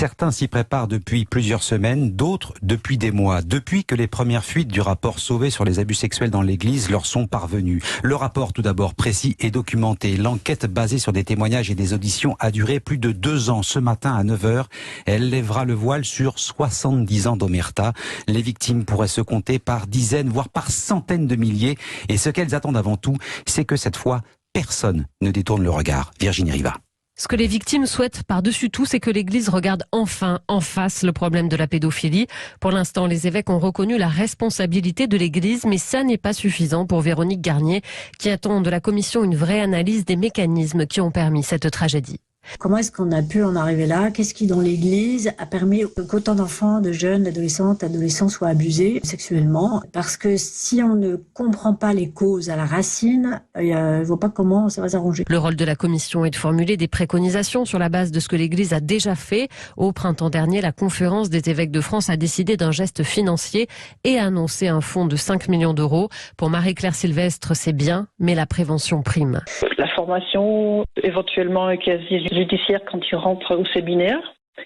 Certains s'y préparent depuis plusieurs semaines, d'autres depuis des mois. Depuis que les premières fuites du rapport Sauvé sur les abus sexuels dans l'église leur sont parvenues. Le rapport, tout d'abord, précis et documenté. L'enquête basée sur des témoignages et des auditions a duré plus de 2 ans. Ce matin à 9h, elle lèvera le voile sur 70 ans d'omerta. Les victimes pourraient se compter par dizaines, voire par centaines de milliers. Et ce qu'elles attendent avant tout, c'est que cette fois, personne ne détourne le regard. Virginie Riva. Ce que les victimes souhaitent par-dessus tout, c'est que l'Église regarde enfin en face le problème de la pédophilie. Pour l'instant, les évêques ont reconnu la responsabilité de l'Église, mais ça n'est pas suffisant pour Véronique Garnier, qui attend de la Commission une vraie analyse des mécanismes qui ont permis cette tragédie. Comment est-ce qu'on a pu en arriver là? Qu'est-ce qui, dans l'Église, a permis qu'autant d'enfants, de jeunes, d'adolescents soient abusés sexuellement? Parce que si on ne comprend pas les causes à la racine, il ne voit pas comment ça va s'arranger. Le rôle de la Commission est de formuler des préconisations sur la base de ce que l'Église a déjà fait. Au printemps dernier, la Conférence des évêques de France a décidé d'un geste financier et a annoncé un fonds de 5 millions d'euros. Pour Marie-Claire Sylvestre, c'est bien, mais la prévention prime. La formation, éventuellement un casier judiciaire quand il rentre au séminaire,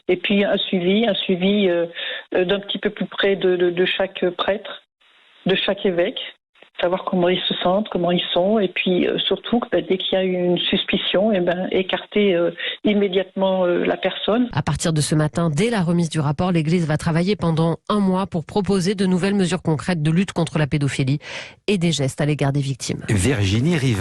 et puis un suivi d'un petit peu plus près de chaque prêtre, de chaque évêque, savoir comment ils se sentent, comment ils sont, et puis surtout dès qu'il y a une suspicion, écarter immédiatement la personne. À partir de ce matin, dès la remise du rapport, l'Église va travailler pendant 1 mois pour proposer de nouvelles mesures concrètes de lutte contre la pédophilie et des gestes à l'égard des victimes. Virginie Riva.